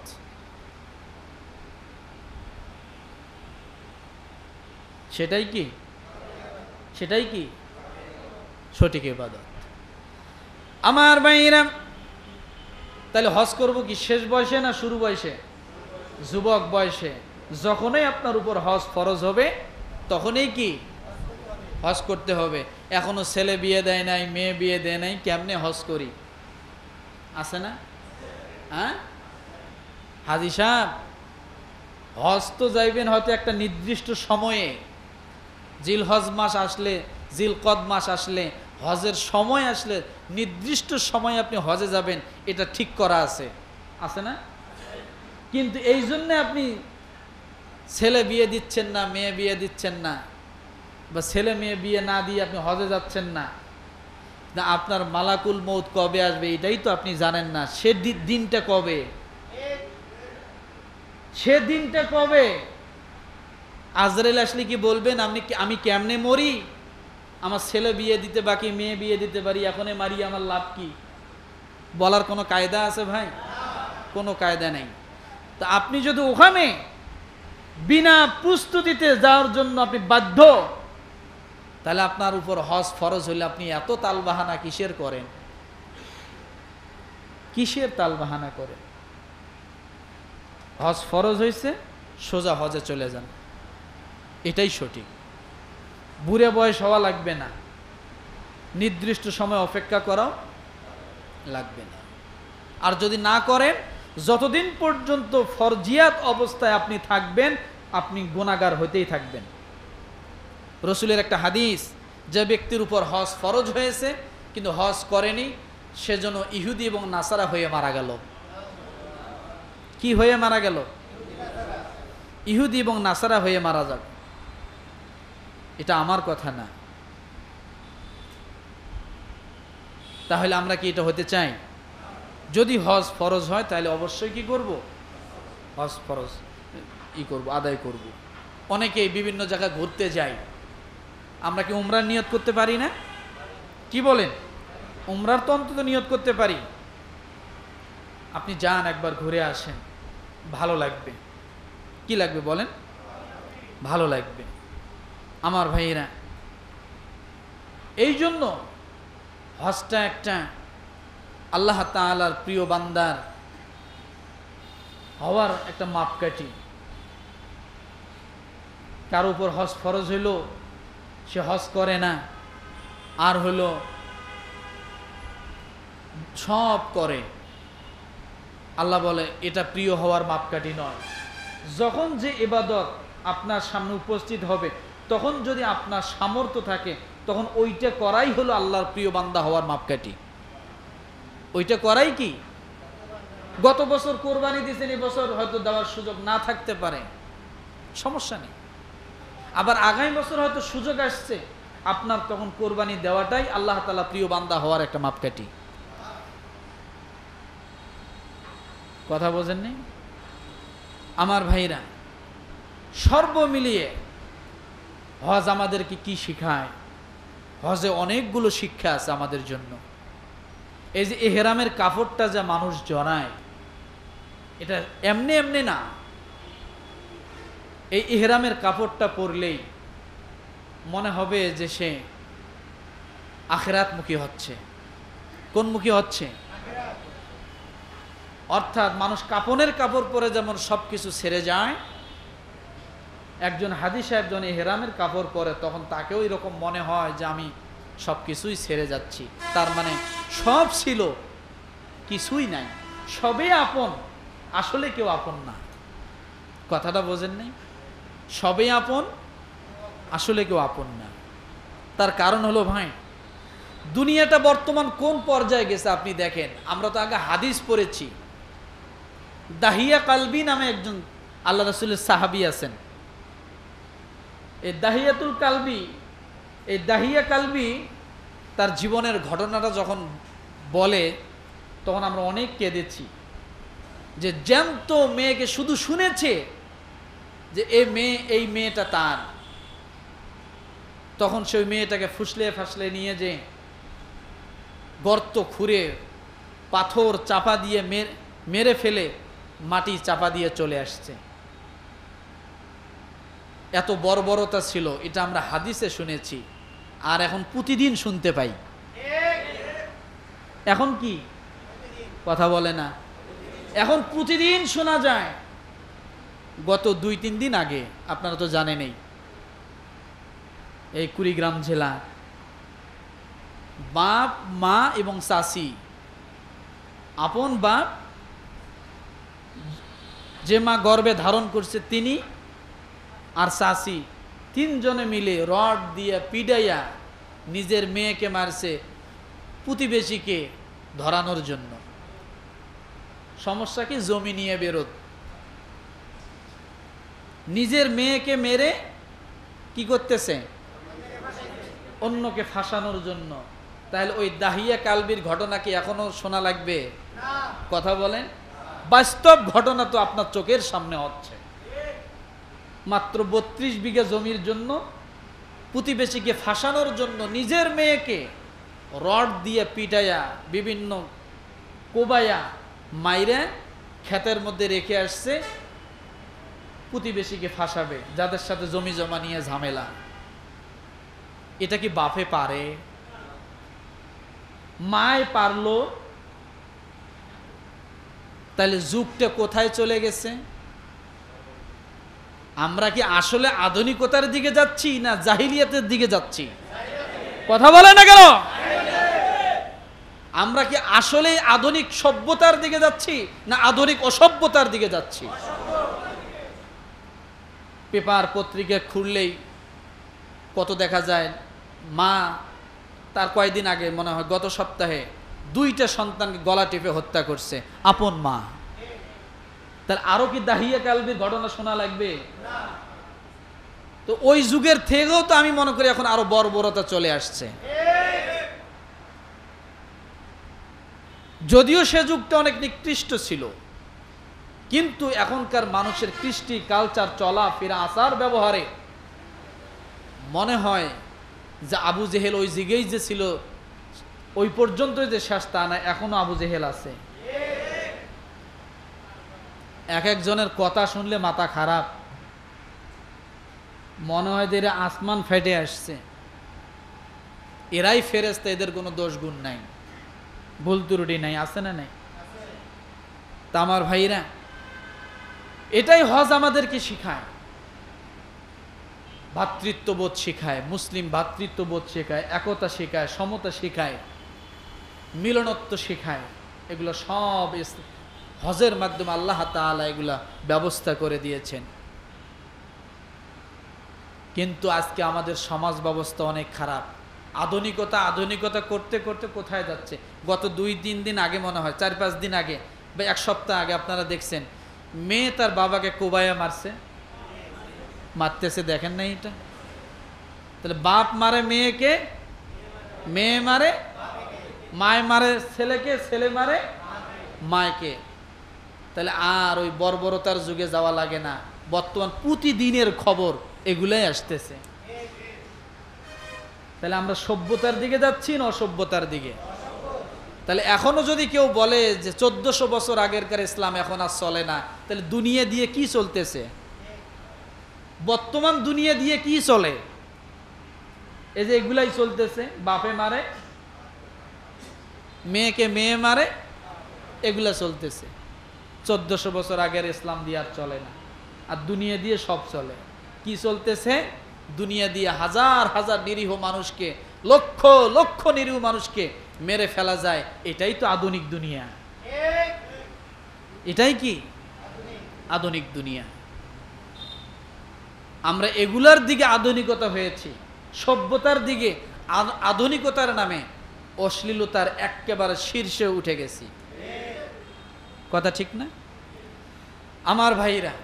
সেটাই কি সঠিক ইবাদত। আমার ভাইরা, তাহলে হজ করব কি শেষ বয়সে না শুরু বয়সে? যুবক বয়সে। যখনই আপনার উপর হজ ফরজ হবে তখনই কি হজ করতে হবে। এখনো ছেলে বিয়ে দেয় নাই, মেয়ে বিয়ে দেয় নাই, কেমনে হজ করি? আছে না? হ্যাঁ হাজী সাহেব, হজ তো যাইবেন হয়তো একটা নির্দিষ্ট সময়ে, জিলহজ মাস আসলে, জিলকদ মাস আসলে, হজের সময় আসলে নির্দিষ্ট সময় আপনি হজে যাবেন, এটা ঠিক করা আছে না? কিন্তু এই জন্য আপনি ছেলে বিয়ে দিচ্ছেন না, মেয়ে বিয়ে দিচ্ছেন না, বা ছেলে মেয়ে বিয়ে না দিয়ে আপনি হজে যাচ্ছেন না, না আপনার মালাকুল মৌত কবে আসবে এটাই তো আপনি জানেন না। সে দিনটা কবে? সে দিনটা কবে? আজরাইল আসলে কি বলবেন আমি কেমনে মরি? আমার ছেলে বিয়ে দিতে বাকি, মেয়ে বিয়ে দিতে পারি, এখনই মারি, আমার লাভ কি? বলার কোনো কায়দা আছে ভাই? কোনো কায়দা নেই। তা আপনি যদি ওখানে বিনা প্রস্তুতিতে যাওয়ার জন্য আপনি বাধ্য, তাহলে আপনার উপর হজ ফরজ হইলে আপনি এত তালবাহানা কিসের করেন? কিসের তালবাহানা করেন? হজ ফরজ হয়েছে, সোজা হজে চলে যান, এটাই সঠিক। বুড়ে বয়স হওয়া লাগবে না, নির্দিষ্ট সময় অপেক্ষা করাও লাগবে না। আর যদি না করেন, যতদিন পর্যন্ত ফরজিয়াত অবস্থায় আপনি থাকবেন, আপনি গুনাহগার হইতেই থাকবেন। রসুলের একটা হাদিস, যে ব্যক্তির উপর হজ ফরজ হয়েছে কিন্তু হজ করেনি, সেজন্য ইহুদি এবং নাসারা হয়ে মারা গেল। কি হয়ে মারা গেল? ইহুদি এবং নাসারা হয়ে মারা যাবে। এটা আমার কথা না। তাহলে আমরা কি এটা হতে চাই? যদি হজ ফরজ হয় তাহলে অবশ্যই কি করব? হজ ফরজ করব, আদায় করব। অনেকেই বিভিন্ন জায়গায় ঘুরতে যায়, আমরা কি উমরার নিয়ত করতে পারি না? কি বলেন? উমরার তো অন্তত নিয়ত করতে পারি। আপনি যান, একবার ঘুরে আসেন, ভালো লাগবে। কি লাগবে বলেন? ভালো লাগবে। আমার ভাইয়েরা, এই জন্য হজটা একটা আল্লাহ তাআলার প্রিয় বান্দার হওয়ার একটা মাপকাঠি। কারো উপর হজ ফরজ হইল, সে হজ করে না, আর হলো সব করে, আল্লাহ বলে এটা প্রিয় হওয়ার মাপকাঠি নয়। যখন যে ইবাদত আপনার সামনে উপস্থিত হবে, তখন যদি আপনার সামর্থ্য থাকে, তখন ওইটা করাই হলো আল্লাহর প্রিয় বান্দা হওয়ার মাপকাঠি। ওইটা করাই কি? গত বছর কোরবানি দিয়েছেন, এবছর হয়তো দেওয়ার সুযোগ না থাকতে পারে, সমস্যা নেই। আবার আগামী বছর হয়তো সুযোগ আসছে, আপনার তখন কোরবানি দেওয়াটাই আল্লাহ তাআলা প্রিয় বান্দা হওয়ার একটা মাপকাঠি। কথা বোঝেননি আমার ভাইরা? সর্ব মিলিয়ে হজ আমাদেরকে কি শিখায়? হজে অনেকগুলো শিক্ষা আছে আমাদের জন্য। এই যে ইহরামের কাপড়টা যা মানুষ জড়ায়, এটা এমনি এমনি না। এই ইহরামের কাপড়টা পরলেই মনে হবে যে সে আখিরাতমুখী হচ্ছে। কোন মুখী হচ্ছে? অর্থাৎ মানুষ কাপনের কাপড় পরে যেমন সব কিছু ছেড়ে যায়, একজন হাজী সাহেব যখন ইহরামের কাপড় পরে, তখন তাকেও এরকম মনে হয় যে আমি সব কিছুই ছেড়ে যাচ্ছি। তার মানে সব ছিল, কিছুই নাই, সবই আপন, আসলে কেউ আপন না। কথাটা বোঝেন নাই? সবই আপন, আসলে কেউ আপন না। তার কারণ হলো ভাই, দুনিয়াটা বর্তমান কোন পর্যায়ে গেছে আপনি দেখেন। আমরা তো আগে হাদিস পড়েছি, দাহিয়া কালবি নামে একজন আল্লাহ রাসূলের সাহাবী আছেন। এই দাহিয়াতুল কালবি, এই দাহিয়া কালবি তার জীবনের ঘটনাটা যখন বলে তখন আমরা অনেক কেঁদেছি। যে জ্যান্ত মেয়েকে শুধু শুনেছে যে এই মেয়েটা তার, তখন সেই মেয়েটাকে ফুসলে ফাসলে নিয়ে যে গর্ত খুঁড়ে পাথর চাপা দিয়ে মেরে ফেলে মাটি চাপা দিয়ে চলে আসছে। এত বর্বরতা ছিল, এটা আমরা হাদিসে শুনেছি, আর এখন প্রতিদিন শুনতে পাই। এখন কি কথা বলে না, এখন প্রতিদিন শোনা যায়। গত 2-3 দিন আগে আপনারা তো জানেনই, এই কুড়িগ্রাম জেলা বাপ মা এবং চাচি, আপন বাপ যে মা গর্ভে ধারণ করছে তিনি আর চাচি, 3 জনে মিলে রড দিয়ে পিডাইয়া নিজের মেয়েকে মারছে প্রতিবেশীকে ধরানোর জন্য। সমস্যা কি? জমি নিয়ে বিরোধ। নিজের মেয়েকে মেরে কি করতেছে? অন্যকে ফাঁসানোর জন্য। তাহলে ওই দাহিয়া কালবির ঘটনা কি এখনো শোনা লাগবে? কথা বলেন। বাস্তব ঘটনা তো আপনার চোখের সামনে হচ্ছে। মাত্র 32 বিঘা জমির জন্য প্রতিবেশীকে ফাঁসানোর জন্য নিজের মেয়েকে রড দিয়ে পিটাইয়া বিভিন্ন কোবাইয়া মাইরে ক্ষেতের মধ্যে রেখে আসছে প্রতিবেশীকে ফাঁসাবে, যাদের সাথে জমি জমা নিয়ে ঝামেলা। এটা কি বাপে পারে? মায় পারলো? তাহলে যুগটা কোথায় চলে গেছে? আমরা কি আসলে আধুনিকতার দিকে যাচ্ছি না জাহিলিয়াতের দিকে যাচ্ছি? কথা বলে না কেন? আমরা কি আসলে আধুনিক সভ্যতার দিকে যাচ্ছি না আধুনিক অসভ্যতার দিকে যাচ্ছি? পেপার পত্রিকা খুললেই কত দেখা যায়, মা তার কয়েকদিন আগে মনে হয় গত সপ্তাহে 2টা সন্তানকে গলা টিপে হত্যা করছে, আপন মা। তাহলে আরো কি দাহিয়া কালবির ঘটনা শোনা লাগবে? তো ওই যুগের থেকেও তো আমি মনে করি এখন আরো বর্বরতা চলে আসছে। যদিও সে যুগটা অনেক নিকৃষ্ট ছিল, কিন্তু এখনকার মানুষের কৃষ্টি কালচার, চলা ফেরা, আচার ব্যবহারে মনে হয় যে আবু জেহেল ওই যুগেই যে ছিল ওই পর্যন্তই যে শেষ তা না, এখনো আবু জেহেল আছে। এক একজনের কথা শুনলে মাথা খারাপ, মনে হয় যে এরা আসমান ফেটে আসছে, এরাই ফেরেশতা, এদের কোনো দোষ গুণ নাই, ভুল ত্রুটি নাই, আছে না নাই? তা আমার ভাইরা, এটাই হজ আমাদেরকে শিখায়, ভ্রাতৃত্ববোধ শিখায়, মুসলিম ভ্রাতৃত্ববোধ শেখায়, একতা শেখায়, সমতা শেখায়, মিলনত্ব শেখায়। এগুলো সব হজের মাধ্যমে আল্লাহ তাআলা এগুলা ব্যবস্থা করে দিয়েছেন। কিন্তু আজকে আমাদের সমাজ ব্যবস্থা অনেক খারাপ। আধুনিকতা করতে করতে কোথায় যাচ্ছে? গত 2-3 দিন আগে মনে হয়, 4-5 দিন আগে বা 1 সপ্তাহ আগে আপনারা দেখছেন মেয়ে তার বাবাকে কোবাইয়া মারতেছে, দেখেন নাই এটা? তাহলে বাপ মারে মেয়েকে, মেয়ে মারে, মায় মারে ছেলেকে, ছেলে মারে মায়কে। তাহলে আর ওই বর্বরতার যুগে যাওয়া লাগে না, বর্তমান প্রতিদিনের খবর এগুলাই আসতেছে। তাহলে আমরা সভ্যতার দিকে যাচ্ছি না অসভ্যতার দিকে? তাহলে এখনো যদি কেউ বলে যে 1400 বছর আগেরকার ইসলাম এখন আর চলে না, তাহলে দুনিয়া দিয়ে কি চলতেছে? বর্তমান দুনিয়া দিয়ে কি চলে? এই যে এগুলাই চলতেছে, বাপে মারে মেয়েকে, মেয়ে মারে, এগুলা চলতেছে। 1400 বছর আগের ইসলাম দিয়ে আর চলে না, আর দুনিয়া দিয়ে সব চলে। কি চলতেছে? দুনিয়া দিয়ে হাজার হাজার নিরীহ মানুষকে, লক্ষ লক্ষ নিরীহ মানুষকে মেরে ফেলা যায়। এটাই তো আধুনিক দুনিয়া। এটাই কি আধুনিক দুনিয়া? আমরা এগুলার দিকে আধুনিকতা হয়েছি, সভ্যতার দিকে আধুনিকতার নামে অশ্লীলতার একেবারে শীর্ষে উঠে গেছি। কথা ঠিক না আমার ভাইরা?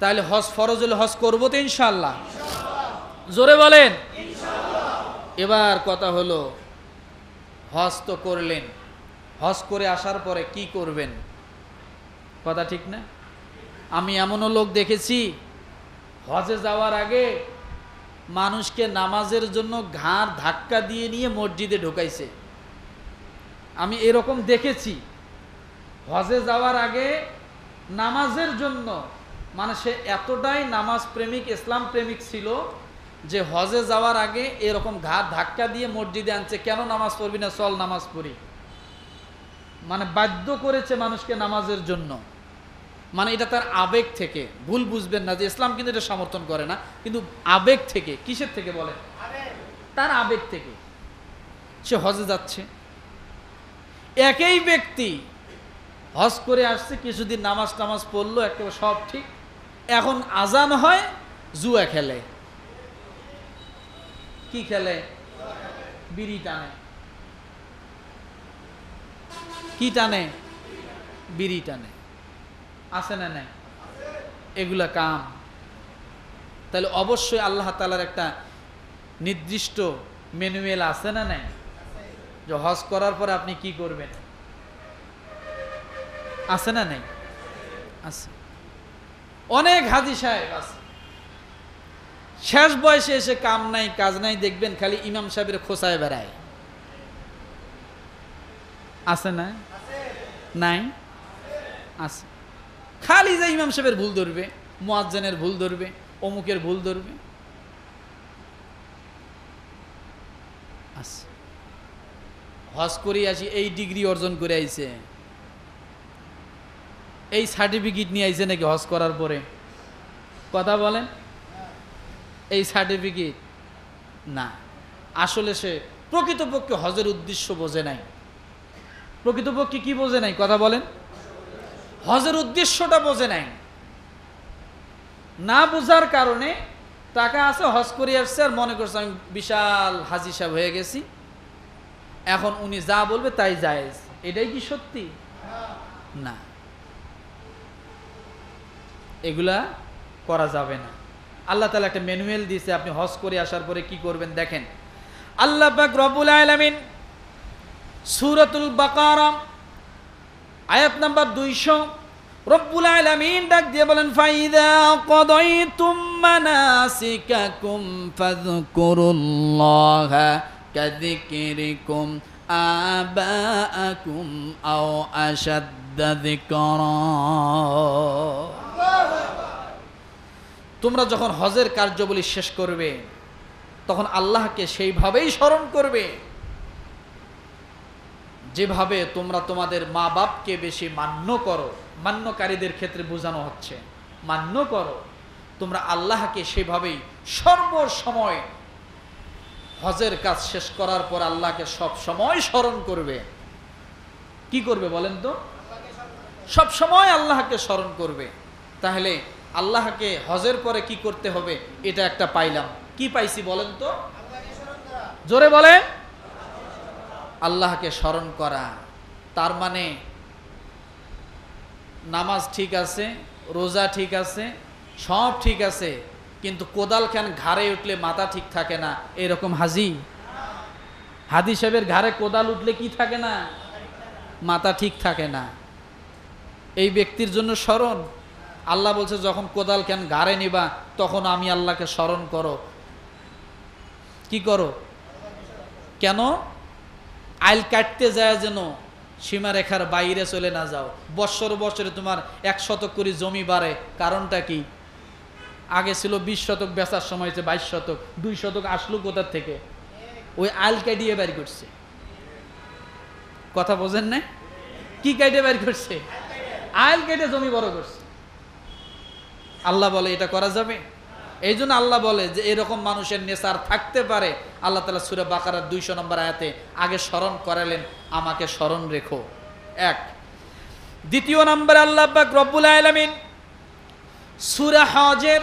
তাহলে হজ ফরজ হলে হজ করবো তো ইনশাআল্লাহ, জোরে বলেন। এবার কথা হলো, হজ তো করলেন, হজ করে আসার পরে কি করবেন? কথা ঠিক না? আমি এমনও লোক দেখেছি হজে যাওয়ার আগে মানুষকে নামাজের জন্য ঘাড় ধাক্কা দিয়ে নিয়ে মসজিদে ঢোকাইছে। আমি এরকম দেখেছি, হজে যাওয়ার আগে নামাজের জন্য মানে সে এতটাই নামাজ প্রেমিক, ইসলাম প্রেমিক ছিল যে হজে যাওয়ার আগে এরকম ঘাড় ধাক্কা দিয়ে মসজিদে আনছে, কেন নামাজ পড়বি না, চল নামাজ পড়ি। মানে বাধ্য করেছে মানুষকে নামাজের জন্য। মানে এটা তার আবেগ থেকে, ভুল বুঝবেন না যে ইসলাম কিন্তু এটা সমর্থন করে না, কিন্তু আবেগ থেকে। কিসের থেকে বলেন? তার আবেগ থেকে সে হজে যাচ্ছে। একই ব্যক্তি হজ করে আসছে, কিছুদিন নামাজ টামাজ পড়লো, একেবারে সব ঠিক, এখন আজান হয়, জুয়া খেলে। কি খেলে? বিড়ি টানে। কি টানে? বিড়ি টানে। আছে না নাই? এগুলা কাম। তাহলে অবশ্যই আল্লাহ তাআলার একটা নির্দিষ্ট ম্যানুয়াল আছে না নাই, যে হজ করার পরে আপনি কি করবেন? আছে না নাই? আছে। অনেক হাজি সাহেব আছে, শেষ বয়সে এসে কাম নাই কাজ নাই, দেখবেন খালি ইমাম সাহেবের খোঁচায় বেড়ায়। আছে না? নাই? আছে। খালি যে ইমাম সাহেবের ভুল ধরবে, মুয়াজ্জিনের ভুল ধরবে, অমুকের ভুল ধরবে। আছে। হজ করে আসি, এই ডিগ্রি অর্জন করে আইছে, এই সার্টিফিকেট নিয়ে আইছে নাকি হজ করার পরে? কথা বলেন। এই সার্টিফিকেট না, আসলে সে প্রকৃতপক্ষে হজের উদ্দেশ্য বোঝে নাই। প্রকৃতপক্ষে কি বোঝে নাই? কথা বলেন। হজের উদ্দেশ্যটা বোঝে নাই। না বোঝার কারণে টাকা আছে, হজ করে আসছে, আর মনে করছে আমি বিশাল হাজি সাহেব হয়ে গেছি, এখন উনি যা বলবে তাই জায়েজ। এটাই কি সত্যি? না, এগুলা করা যাবে না। আল্লাহ তাআলা একটা ম্যানুয়াল দিয়েছে, আপনি হজ করে আসার পরে কি করবেন দেখেন। আল্লাহ পাক রব্বুল আলামিন সূরাতুল বাকারা আয়াত নাম্বার 200 রব্বুল আলামিন ডাক দিয়ে বলেন, ফাইদা কাদাইতুম মানাসিকাকুম ফাযকুরুল্লাহা কাযিকরিকুম আবাআকুম আও আশাদ্দা যিকরা। তোমরা যখন হজের কার্যাবলী শেষ করবে তখন আল্লাহকে সেইভাবেই স্মরণ করবে যেভাবে তোমরা তোমাদের মা বাপকে বেশি মান্য করো। মান্যকারীদের ক্ষেত্রে বোঝানো হচ্ছে মান্য করো, তোমরা আল্লাহকে সেভাবেই সর্বসময় হজের কাজ শেষ করার পর আল্লাহকে সব সময় স্মরণ করবে। কি করবে বলেন তো? সব সময় আল্লাহকে স্মরণ করবে। তাহলে আল্লাহকে হজের পরে কি করতে হবে, এটা একটা পাইলাম। কি পাইছি বলেন তো? জোরে বলে। আল্লাহকে স্মরণ করা। তার মানে নামাজ ঠিক আছে, রোজা ঠিক আছে, সব ঠিক আছে, কিন্তু কোদাল খান ঘাড়ে উঠলে মাথা ঠিক থাকে না, এরকম হাজি সাহেবের ঘাড়ে কোদাল উঠলে কি থাকে না? মাথা ঠিক থাকে না। এই ব্যক্তির জন্য স্মরণ। আল্লাহ বলছে যখন কোদাল খান ঘাড়ে নিবা তখন আমি আল্লাহকে স্মরণ করো। কি করো? কেন? আইল কাটতে যায় যেন সীমারেখার বাইরে চলে না যাও। বছরে তোমার 1 শতক করে জমি বাড়ে। কারণটা কি? আগে ছিল 20 শতক, বেচার সময় হচ্ছে 22 শতক। 2 শতক আসলো কোথার থেকে? ওই আইল কাটিয়ে বের করছে। কথা বোঝেন না? কি কাটে বের করছে? আইল কেটে জমি বড় করছে। আল্লাহ বলে এটা করা যাবে? এই জন্য আল্লাহ বলে যে এরকম মানুষের নেচার থাকতে পারে। আল্লাহ তাআলা সূরা বাকারার 200 নম্বর আয়াতে আগে স্মরণ করালেন, আমাকে স্মরণ রেখো। 1। দ্বিতীয় নম্বরে আল্লাহ পাক রব্বুল আলামিন সূরা হজের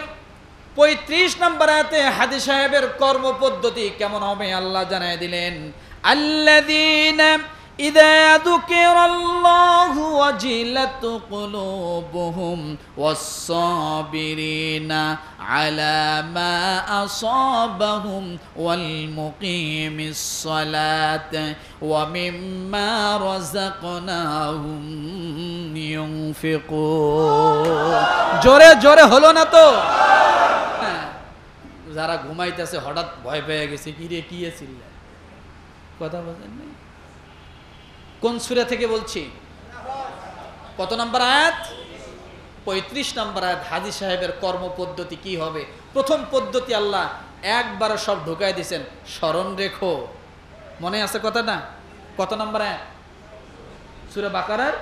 35 নম্বর আয়াতে হাদী সাহেবের কর্মপদ্ধতি কেমন হবে আল্লাহ জানায় দিলেন, আল্লাযীনা ইযা যুকিরাল্লাহু ওয়াজিলাত কুলুবুহুম ওয়াস-সাবিরিনা আলা মা আসাবাহুম ওয়াল মুকিমিস সালাত ওয়া মিম্মা রাযাকনাহুম ইউনফিকুন। জোরে জোরে হলো না তো? যারা ঘুমাইতেছে হঠাৎ ভয় পেয়ে গেছে, কি রে কি ছিল, কথা বলেন নাই। কোন সূরা থেকে বলছি? কত নম্বর আয়াত? 35 নম্বর আয়াত। হাজী সাহেবের কর্মপদ্ধতি কি হবে? প্রথম পদ্ধতি আল্লাহ একবার সব ঢুকাই দিয়েছেন, স্মরণ রেখো। মনে আছে কথা না? কত নম্বর আয়াত? সূরা বাকারার।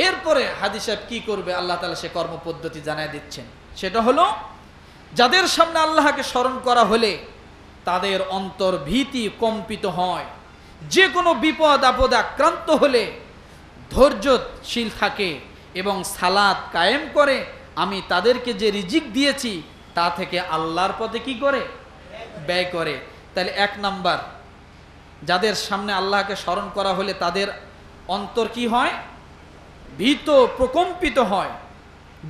এরপরে হাজী সাহেব কি করবে আল্লাহ তাআলা সে কর্মপদ্ধতি জানায় দিচ্ছেন। সেটা হলো, যাদের সামনে আল্লাহকে স্মরণ করা হলে তাদের অন্তর ভীতি কম্পিত হয়, যে কোনো বিপদ আপদে আক্রান্ত হলে ধৈর্যশীল থাকে এবং সালাত কায়েম করে। আমি তাদেরকে যে রিজিক দিয়েছি তা থেকে আল্লাহর পথে কি করে? ব্যয় করে। তাহলে 1 নাম্বার, যাদের সামনে আল্লাহকে স্মরণ করা হলে তাদের অন্তর কি হয়? ভীত প্রকম্পিত হয়,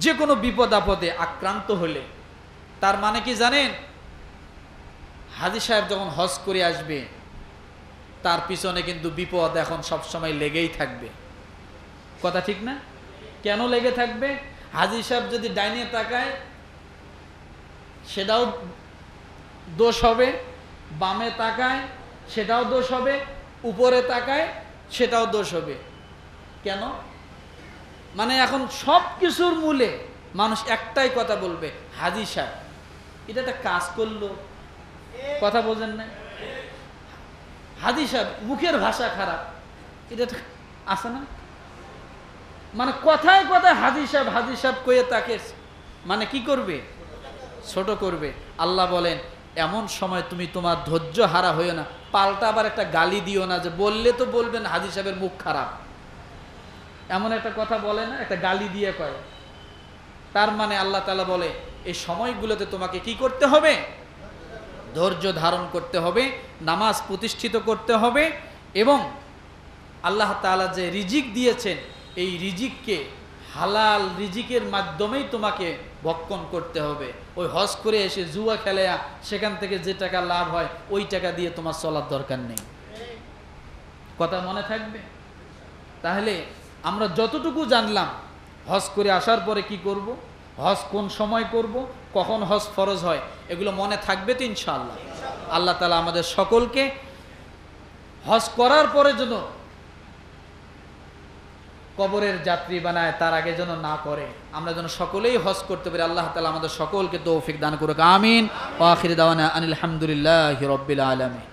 যে কোনো বিপদ আপদে আক্রান্ত হলে। তার মানে কি জানেন? হাজী সাহেব যখন হজ করে আসবে তার পিছনে কিন্তু বিপদ এখন সবসময় লেগেই থাকবে, কথা ঠিক না? কেন লেগে থাকবে? হাজী সাহেব যদি ডাইনে তাকায় সেটাও দোষ হবে, বামে তাকায় সেটাও দোষ হবে, উপরে তাকায় সেটাও দোষ হবে। কেন? মানে এখন সব কিছুর মূলে মানুষ একটাই কথা বলবে, হাজী সাহেব এটা একটা কাজ করলো, কথা বোঝেন না? হাজী সাহেব মুখের ভাষা খারাপ, এটা আছে না? মানে কথায় কথায় হাজী সাহেব কয়ে তাকে মানে কি করবে? ছোট করবে। আল্লাহ বলেন, এমন সময় তুমি তোমার ধৈর্য হারা হইও না, পাল্টা আবার একটা গালি দিও না, যে বললে তো বলবেন হাজী সাহেবের মুখ খারাপ, এমন একটা কথা বলে না, একটা গালি দিয়ে কয়। তার মানে আল্লাহ তাআলা বলে এই সময়গুলোতে তোমাকে কি করতে হবে? ধৈর্য ধারণ করতে হবে, নামাজ প্রতিষ্ঠিত করতে হবে, এবং আল্লাহ তাআলা যে রিজিক দিয়েছেন এই রিজিককে হালাল রিজিকের মাধ্যমেই তোমাকে ভক্ষণ করতে হবে। ওই হজ করে এসে জুয়া খেলে সেখান থেকে যে টাকা লাভ হয় ওই টাকা দিয়ে তোমার চলার দরকার নেই, কথা মনে থাকবে? তাহলে আমরা যতটুকু জানলাম হজ করে আসার পরে কি করব, হজ কোন সময় করব, কখন হজ ফরজ হয়, এগুলো মনে থাকবে তো ইনশাআল্লাহ? আল্লাহ তাআলা আমাদের সকলকে হজ করার পরে যেন কবরের যাত্রী বানায়, তার আগে যেন না করে। আমরা যেন সকলেই হজ করতে পারি। আল্লাহ তাআলা আমাদের সকলকে তৌফিক দান করুক। আমিন। ওয়া আখির দাওয়ানা আনিল হামদুলিল্লাহি রাব্বিল আলামিন।